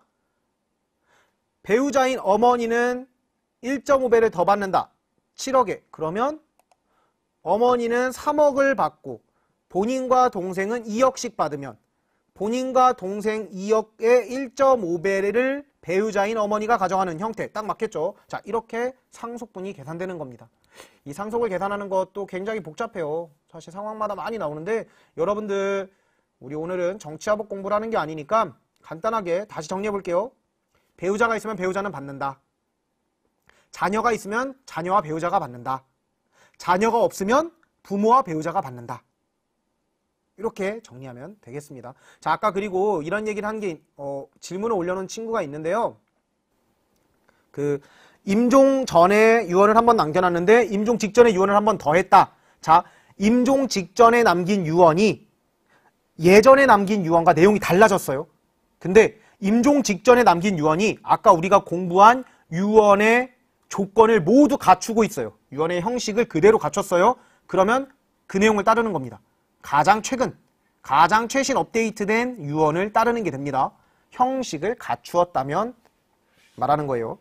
배우자인 어머니는 1.5배를 더 받는다. 7억에. 그러면 어머니는 3억을 받고 본인과 동생은 2억씩 받으면 본인과 동생 2억의 1.5배를 배우자인 어머니가 가져가는 형태 딱 맞겠죠? 자, 이렇게 상속분이 계산되는 겁니다. 이 상속을 계산하는 것도 굉장히 복잡해요. 사실 상황마다 많이 나오는데 여러분들 우리 오늘은 정치화법 공부를 하는 게 아니니까 간단하게 다시 정리해 볼게요. 배우자가 있으면 배우자는 받는다. 자녀가 있으면 자녀와 배우자가 받는다. 자녀가 없으면 부모와 배우자가 받는다. 이렇게 정리하면 되겠습니다. 자, 아까 그리고 이런 얘기를 한 게 질문을 올려놓은 친구가 있는데요. 임종 전에 유언을 한번 남겨놨는데 임종 직전에 유언을 한번 더 했다. 자, 임종 직전에 남긴 유언이 예전에 남긴 유언과 내용이 달라졌어요. 근데 임종 직전에 남긴 유언이 아까 우리가 공부한 유언의 조건을 모두 갖추고 있어요. 유언의 형식을 그대로 갖췄어요. 그러면 그 내용을 따르는 겁니다. 가장 최근, 가장 최신 업데이트된 유언을 따르는 게 됩니다. 형식을 갖추었다면 말하는 거예요.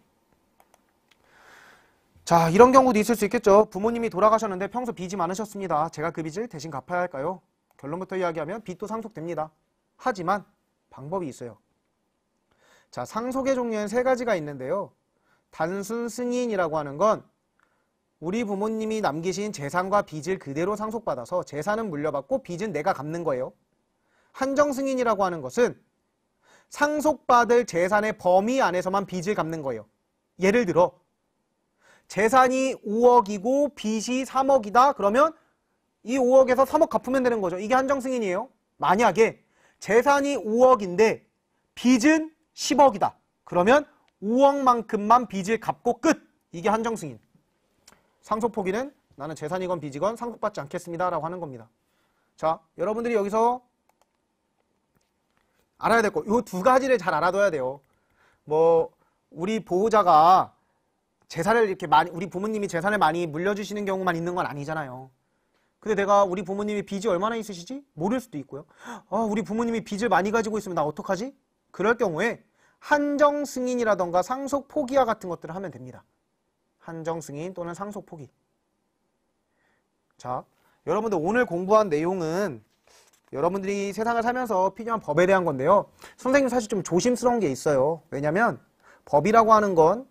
자, 이런 경우도 있을 수 있겠죠. 부모님이 돌아가셨는데 평소 빚이 많으셨습니다. 제가 그 빚을 대신 갚아야 할까요? 결론부터 이야기하면 빚도 상속됩니다. 하지만 방법이 있어요. 자, 상속의 종류엔 세 가지가 있는데요. 단순 승인이라고 하는 건 우리 부모님이 남기신 재산과 빚을 그대로 상속받아서 재산은 물려받고 빚은 내가 갚는 거예요. 한정 승인이라고 하는 것은 상속받을 재산의 범위 안에서만 빚을 갚는 거예요. 예를 들어 재산이 5억이고 빚이 3억이다. 그러면 이 5억에서 3억 갚으면 되는 거죠. 이게 한정 승인이에요. 만약에 재산이 5억인데 빚은 10억이다. 그러면 5억만큼만 빚을 갚고 끝. 이게 한정 승인. 상속 포기는 나는 재산이건 빚이건 상속받지 않겠습니다 라고 하는 겁니다. 자, 여러분들이 여기서 알아야 될 거, 요 두 가지를 잘 알아둬야 돼요. 뭐 우리 보호자가 재산을 이렇게 많이, 우리 부모님이 재산을 많이 물려주시는 경우만 있는 건 아니잖아요. 근데 내가 우리 부모님이 빚이 얼마나 있으시지? 모를 수도 있고요. 우리 부모님이 빚을 많이 가지고 있으면 나 어떡하지? 그럴 경우에 한정 승인이라던가 상속 포기와 같은 것들을 하면 됩니다. 한정 승인 또는 상속 포기. 자, 여러분들 오늘 공부한 내용은 여러분들이 세상을 살면서 필요한 법에 대한 건데요. 선생님 사실 좀 조심스러운 게 있어요. 왜냐면 법이라고 하는 건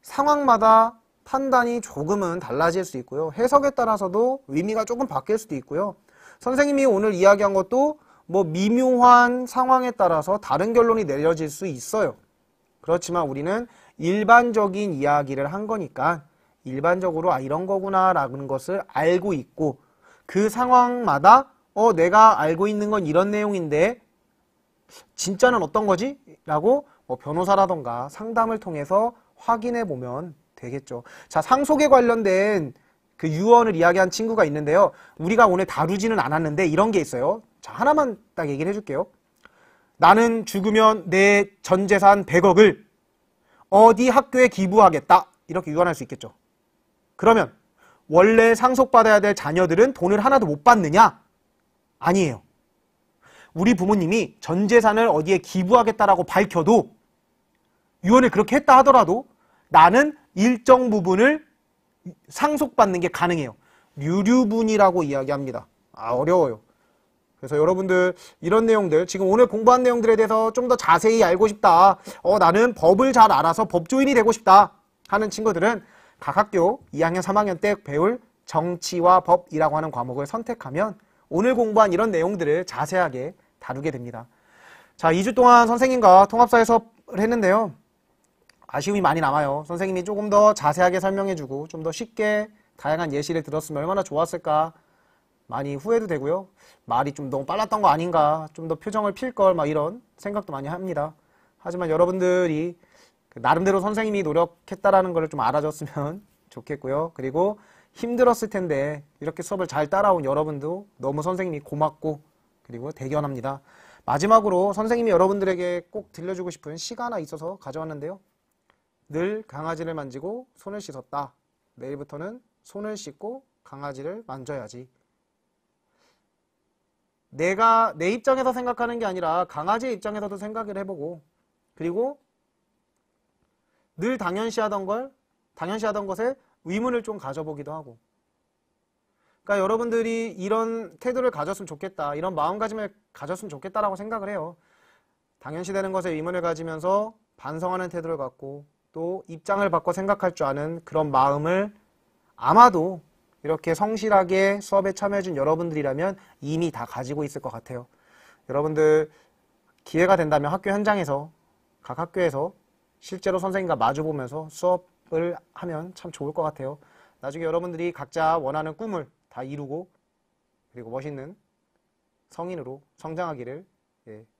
상황마다 판단이 조금은 달라질 수 있고요. 해석에 따라서도 의미가 조금 바뀔 수도 있고요. 선생님이 오늘 이야기한 것도 뭐 미묘한 상황에 따라서 다른 결론이 내려질 수 있어요. 그렇지만 우리는 일반적인 이야기를 한 거니까 일반적으로 이런 거구나 라는 것을 알고 있고 그 상황마다 내가 알고 있는 건 이런 내용인데 진짜는 어떤 거지? 라고 변호사라던가 상담을 통해서 확인해 보면 되겠죠. 자, 상속에 관련된 그 유언을 이야기한 친구가 있는데요. 우리가 오늘 다루지는 않았는데 이런 게 있어요. 자, 하나만 딱 얘기를 해줄게요. 나는 죽으면 내 전 재산 100억을 어디 학교에 기부하겠다. 이렇게 유언할 수 있겠죠. 그러면 원래 상속받아야 될 자녀들은 돈을 하나도 못 받느냐? 아니에요. 우리 부모님이 전 재산을 어디에 기부하겠다라고 밝혀도 유언을 그렇게 했다 하더라도 나는 일정 부분을 상속받는 게 가능해요. 유류분이라고 이야기합니다. 어려워요. 그래서 여러분들 이런 내용들, 지금 오늘 공부한 내용들에 대해서 좀 더 자세히 알고 싶다. 나는 법을 잘 알아서 법조인이 되고 싶다 하는 친구들은 각 학교 2학년, 3학년 때 배울 정치와 법이라고 하는 과목을 선택하면 오늘 공부한 이런 내용들을 자세하게 다루게 됩니다. 자, 2주 동안 선생님과 통합사회 수업을 했는데요. 아쉬움이 많이 남아요. 선생님이 조금 더 자세하게 설명해주고 좀 더 쉽게 다양한 예시를 들었으면 얼마나 좋았을까 많이 후회도 되고요. 말이 좀 너무 빨랐던 거 아닌가, 좀 더 표정을 필걸 막 이런 생각도 많이 합니다. 하지만 여러분들이 나름대로 선생님이 노력했다라는 걸 좀 알아줬으면 좋겠고요. 그리고 힘들었을 텐데 이렇게 수업을 잘 따라온 여러분도 너무 선생님이 고맙고 그리고 대견합니다. 마지막으로 선생님이 여러분들에게 꼭 들려주고 싶은 시가 하나 있어서 가져왔는데요. 늘 강아지를 만지고 손을 씻었다. 내일부터는 손을 씻고 강아지를 만져야지. 내가 내 입장에서 생각하는 게 아니라 강아지의 입장에서도 생각을 해보고 그리고 늘 당연시하던 것에 의문을 좀 가져보기도 하고 그러니까 여러분들이 이런 태도를 가졌으면 좋겠다. 이런 마음가짐을 가졌으면 좋겠다라고 생각을 해요. 당연시되는 것에 의문을 가지면서 반성하는 태도를 갖고 또 입장을 바꿔 생각할 줄 아는 그런 마음을 아마도 이렇게 성실하게 수업에 참여해준 여러분들이라면 이미 다 가지고 있을 것 같아요. 여러분들 기회가 된다면 학교 현장에서 각 학교에서 실제로 선생님과 마주보면서 수업을 하면 참 좋을 것 같아요. 나중에 여러분들이 각자 원하는 꿈을 다 이루고 그리고 멋있는 성인으로 성장하기를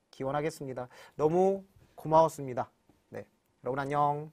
기원하겠습니다. 너무 고마웠습니다. 네, 여러분 안녕.